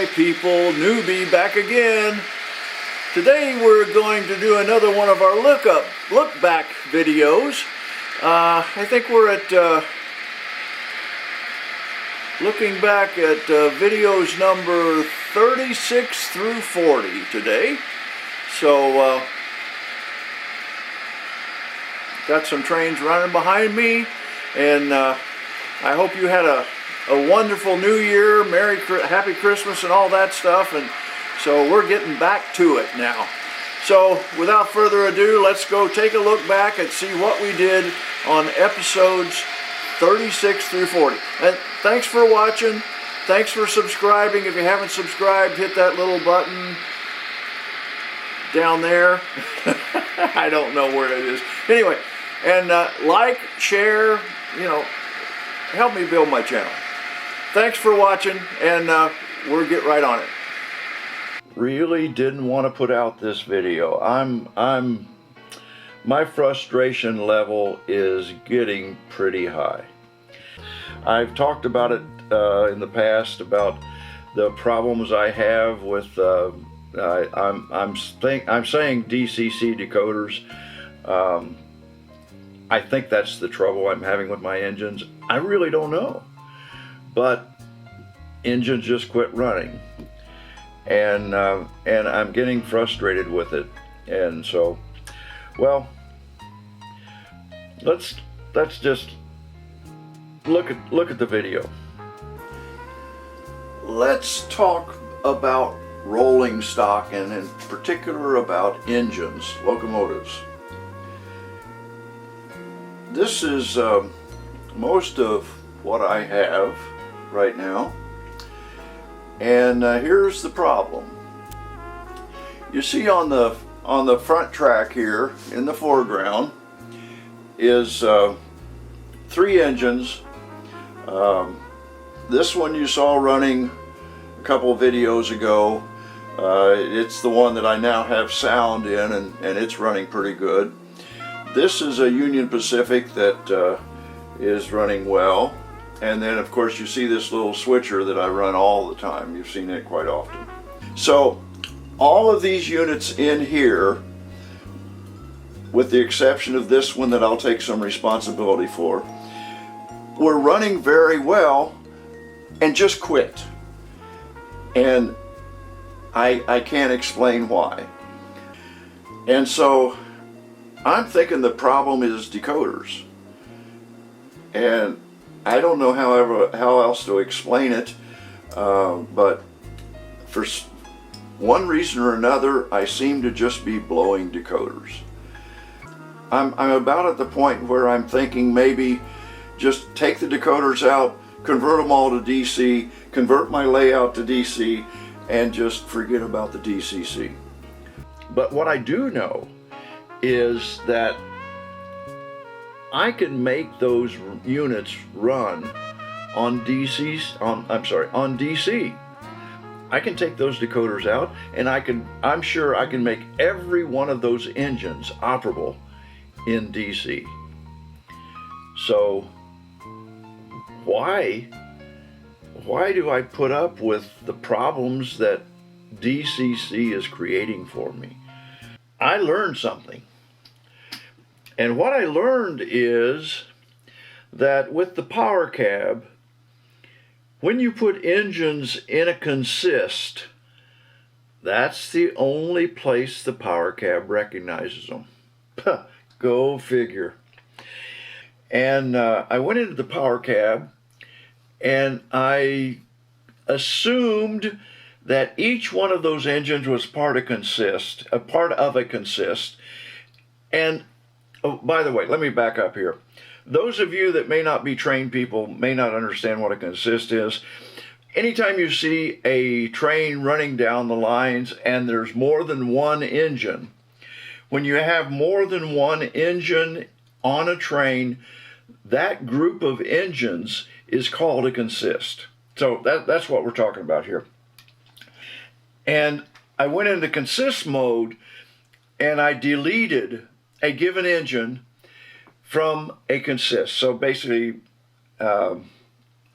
Hi people, Newbie back again. Today we're going to do another one of our look back videos. I think we're at looking back at videos number 36 through 40 today. So got some trains running behind me, and I hope you had a wonderful New Year, Happy Christmas and all that stuff. And so we're getting back to it now. So without further ado, let's go take a look back and see what we did on episodes 36 through 40. And thanks for watching. Thanks for subscribing. If you haven't subscribed, hit that little button down there. I don't know where it is. Anyway, and like, share, help me build my channel. Thanks for watching, and we'll get right on it. Really didn't want to put out this video. My frustration level is getting pretty high. I've talked about it in the past about the problems I have with I'm saying DCC decoders. I think that's the trouble I'm having with my engines. I really don't know, but engines just quit running, and I'm getting frustrated with it. And so, well, let's just look at the video. Let's talk about rolling stock, and in particular about engines, locomotives. This is most of what I have right now, and here's the problem. You see on the front track here in the foreground is 3 engines. This one you saw running a couple of videos ago. It's the one that I now have sound in, and it's running pretty good. This is a Union Pacific that is running well. And then of course you see this little switcher that I run all the time. You've seen it quite often. So all of these units in here, with the exception of this one that I'll take some responsibility for, were running very well and just quit. And I can't explain why. And so I'm thinking the problem is decoders. And I don't know how else to explain it, but for one reason or another, I seem to just be blowing decoders. I'm about at the point where I'm thinking maybe just take the decoders out, convert them all to DC, convert my layout to DC, and just forget about the DCC. But what I do know is that I can make those units run on on DC. I can take those decoders out, and I'm sure I can make every one of those engines operable in DC. So why do I put up with the problems that DCC is creating for me? I learned something. And what I learned is that with the power cab, when you put engines in a consist, that's the only place the power cab recognizes them. Puh, go figure. And I went into the power cab, and I assumed that each one of those engines was part of a consist. And oh, by the way, let me back up here. Those of you that may not be trained people may not understand what a consist is. Anytime you see a train running down the lines and there's more than one engine, when you have more than one engine on a train, that group of engines is called a consist. So that's what we're talking about here. And I went into consist mode, and I deleted a given engine from a consist. So basically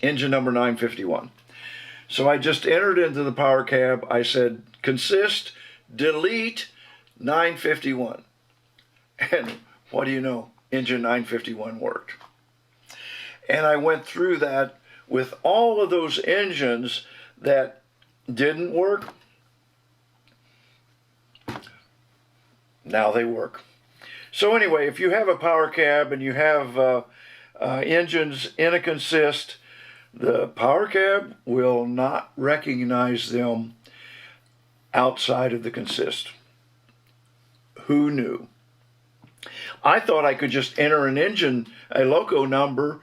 engine number 951. So I just entered into the power cab. I said, consist, delete 951. And what do you know? Engine 951 worked. And I went through that with all of those engines that didn't work. Now they work. So anyway, if you have a power cab and you have engines in a consist, the power cab will not recognize them outside of the consist. Who knew? I thought I could just enter an engine, a loco number,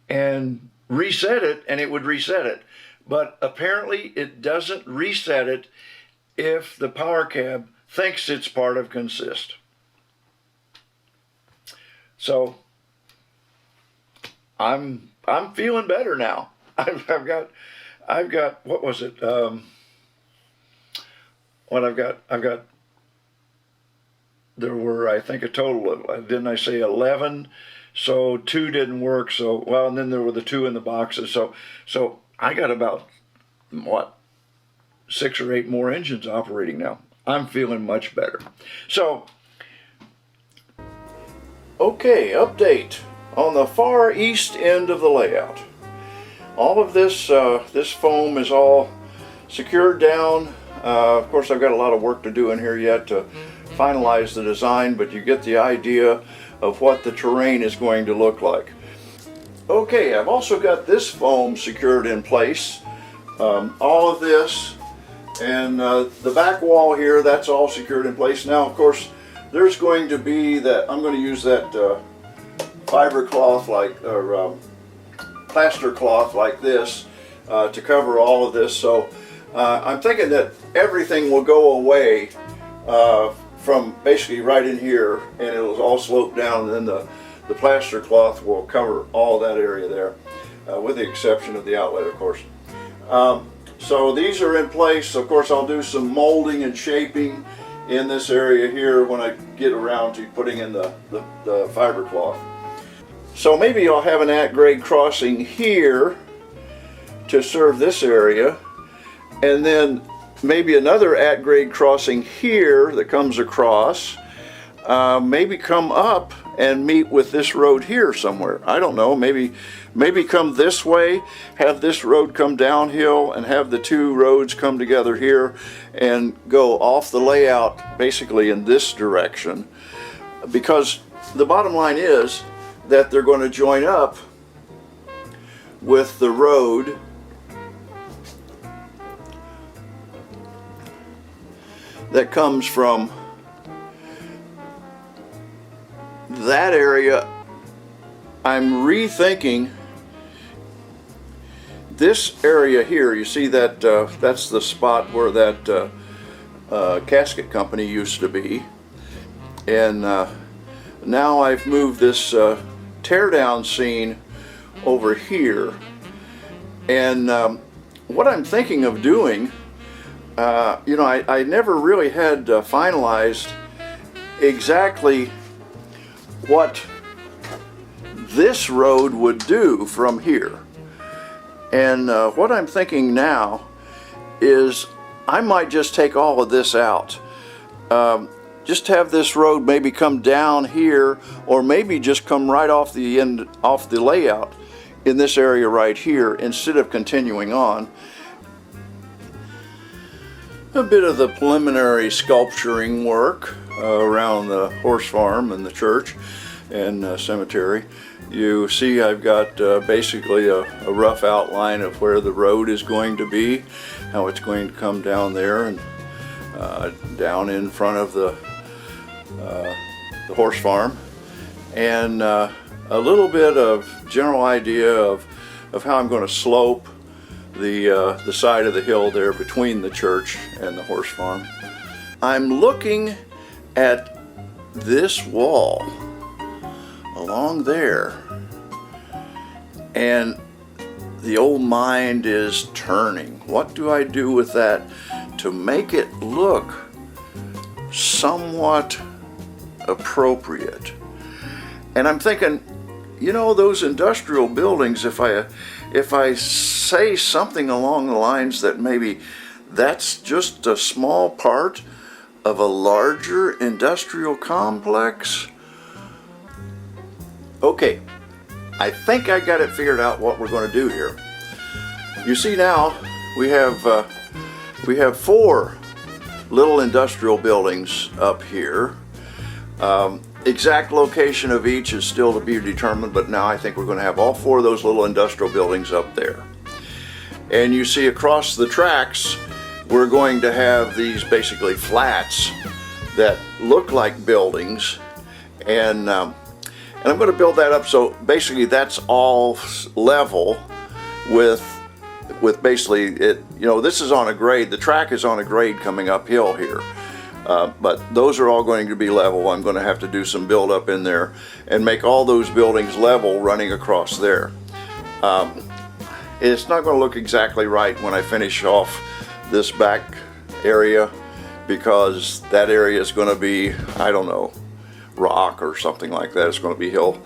and reset it, and it would reset it. But apparently it doesn't reset it if the power cab thinks it's part of consist. So I'm feeling better now. I've got what was it? I've got. There were, I think, a total of, didn't I say 11? So 2 didn't work. So, well, and then there were the 2 in the boxes. So I got about, what, 6 or 8 more engines operating now. I'm feeling much better. So, okay, update on the far east end of the layout. All of this, this foam is all secured down. Of course, I've got a lot of work to do in here yet to finalize the design, but you get the idea of what the terrain is going to look like. Okay, I've also got this foam secured in place. All of this and the back wall here, that's all secured in place. Now, of course, there's going to be that, I'm going to use that fiber cloth or plaster cloth like this to cover all of this. So I'm thinking that everything will go away from basically right in here, and it'll all slope down, and then the plaster cloth will cover all that area there, with the exception of the outlet, of course. So these are in place. Of course, I'll do some molding and shaping in this area here when I get around to putting in the fiber cloth. So maybe I'll have an at-grade crossing here to serve this area, and then maybe another at-grade crossing here that comes across, maybe come up and meet with this road here somewhere. I don't know, maybe come this way, have this road come downhill, and have the 2 roads come together here and go off the layout basically in this direction, because the bottom line is that they're going to join up with the road that comes from that area. I'm rethinking this area here. You see that that's the spot where that casket company used to be, and now I've moved this teardown scene over here, and what I'm thinking of doing, you know, I never really had finalized exactly what this road would do from here. And what I'm thinking now is I might just take all of this out. Just have this road maybe come down here, or maybe just come right off the end, off the layout in this area right here, instead of continuing on. A bit of the preliminary sculpturing work around the horse farm and the church and cemetery. You see I've got basically a rough outline of where the road is going to be, how it's going to come down there and down in front of the horse farm, and a little bit of general idea of how I'm going to slope the side of the hill there between the church and the horse farm. I'm looking at this wall along there, and the old mind is turning. What do I do with that to make it look somewhat appropriate? And I'm thinking, you know, those industrial buildings, if I say something along the lines that maybe that's just a small part of a larger industrial complex. Okay, I think I got it figured out what we're going to do here. You see now we have 4 little industrial buildings up here. Exact location of each is still to be determined, but now I think we're going to have all 4 of those little industrial buildings up there. And you see across the tracks we're going to have these basically flats that look like buildings, and I'm going to build that up so basically that's all level with basically it. You know, this is on a grade. The track is on a grade coming uphill here, but those are all going to be level. I'm going to have to do some build up in there and make all those buildings level running across there. It's not going to look exactly right when I finish off this back area, because that area is going to be, I don't know, rock or something like that. It's going to be hill,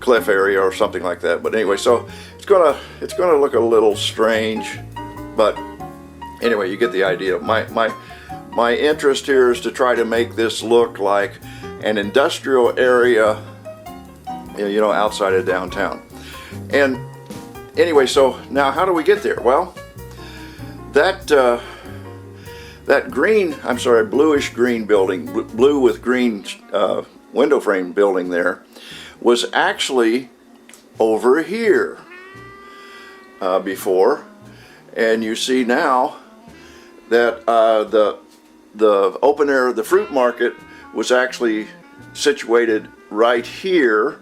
cliff area or something like that. But anyway, so it's going to look a little strange, but anyway, you get the idea. My interest here is to try to make this look like an industrial area, you know, outside of downtown. And anyway, so now how do we get there? Well, that green, I'm sorry, bluish green building, blue with green window frame building there, was actually over here before. And you see now that the open air, the fruit market, was actually situated right here,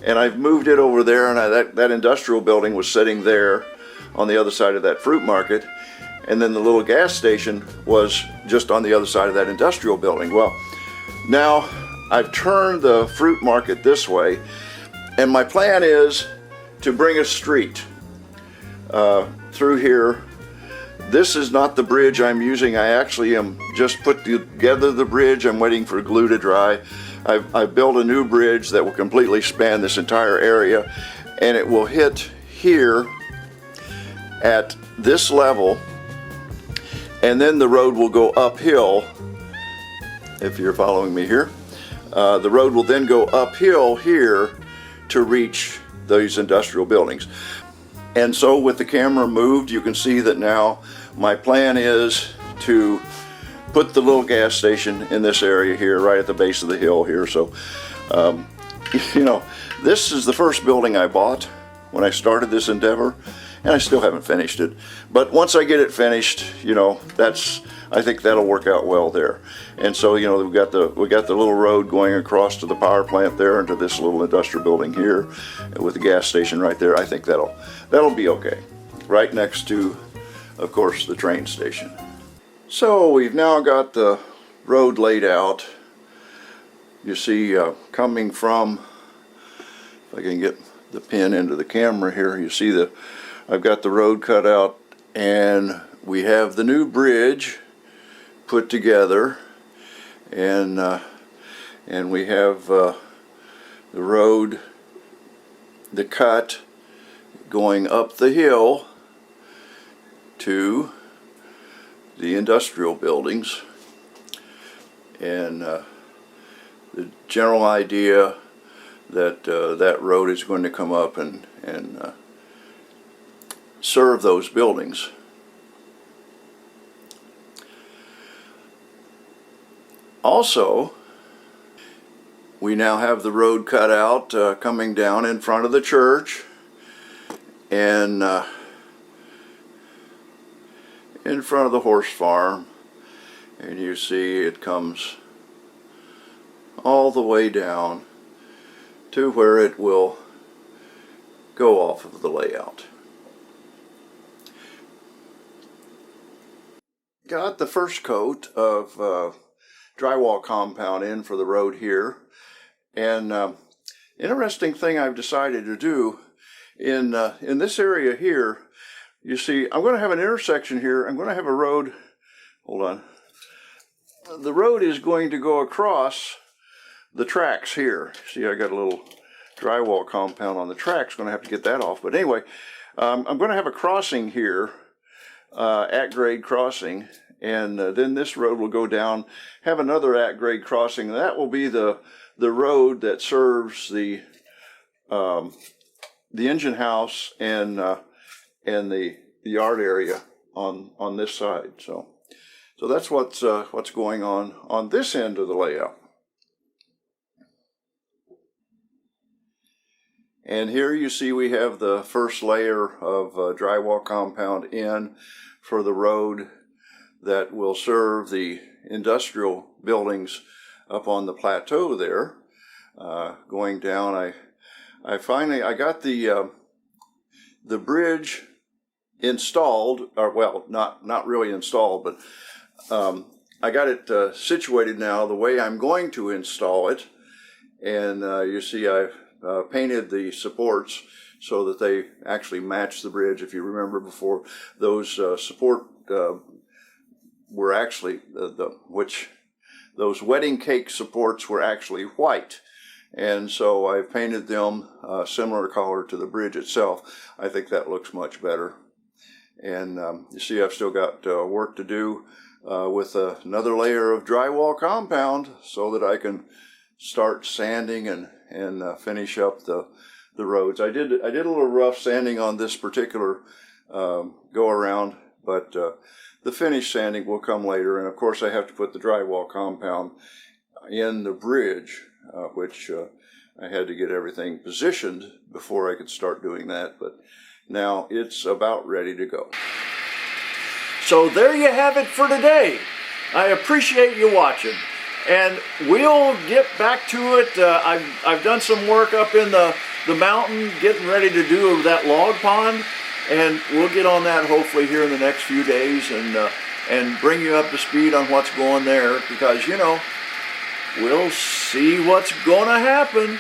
and I've moved it over there, and that industrial building was sitting there on the other side of that fruit market, and then the little gas station was just on the other side of that industrial building. Well, now I've turned the fruit market this way, and my plan is to bring a street through here. This is not the bridge I'm using. I actually am just put together the bridge. I'm waiting for glue to dry. I've built a new bridge that will completely span this entire area, and it will hit here at this level, and then the road will go uphill. If you're following me here, the road will then go uphill here to reach these industrial buildings. And so with the camera moved, you can see that now my plan is to put the little gas station in this area here, right at the base of the hill here. So, you know, this is the first building I bought when I started this endeavor, and I still haven't finished it. But once I get it finished, you know, I think that'll work out well there. And so, you know, we got the little road going across to the power plant there, into this little industrial building here, with the gas station right there. I think that'll be okay. Right next to, of course, the train station. So we've now got the road laid out. You see, coming from, if I can get the pin into the camera here, you see I've got the road cut out, and we have the new bridge put together, and we have the road, the cut going up the hill to the industrial buildings, and the general idea that that road is going to come up and serve those buildings. Also, we now have the road cut out coming down in front of the church, and in front of the horse farm, and you see it comes all the way down to where it will go off of the layout. Got the first coat of drywall compound in for the road here, and interesting thing I've decided to do in this area here, you see, I'm going to have an intersection here. I'm going to have a road, hold on, the road is going to go across the tracks here. See, I got a little drywall compound on the tracks. Going to have to get that off. But anyway, I'm going to have a crossing here, at grade crossing, and then this road will go down, have another at grade crossing. And that will be the road that serves the engine house and the yard area on this side. So that's what's going on this end of the layout. And here you see we have the first layer of drywall compound in for the road that will serve the industrial buildings up on the plateau there. Going down, I finally got the bridge installed, or well, not really installed, but I got it situated now the way I'm going to install it. And you see I've painted the supports so that they actually match the bridge. If you remember before, those support were actually those wedding cake supports were actually white, and so I've painted them similar color to the bridge itself. I think that looks much better. And you see I've still got work to do with another layer of drywall compound so that I can start sanding and finish up the roads. I did a little rough sanding on this particular go around, but the finish sanding will come later. And of course I have to put the drywall compound in the bridge, which I had to get everything positioned before I could start doing that, but now it's about ready to go. So there you have it for today. I appreciate you watching, and we'll get back to it. I've done some work up in the mountain, getting ready to do that log pond, and we'll get on that hopefully here in the next few days and bring you up to speed on what's going there, because, you know, we'll see what's going to happen.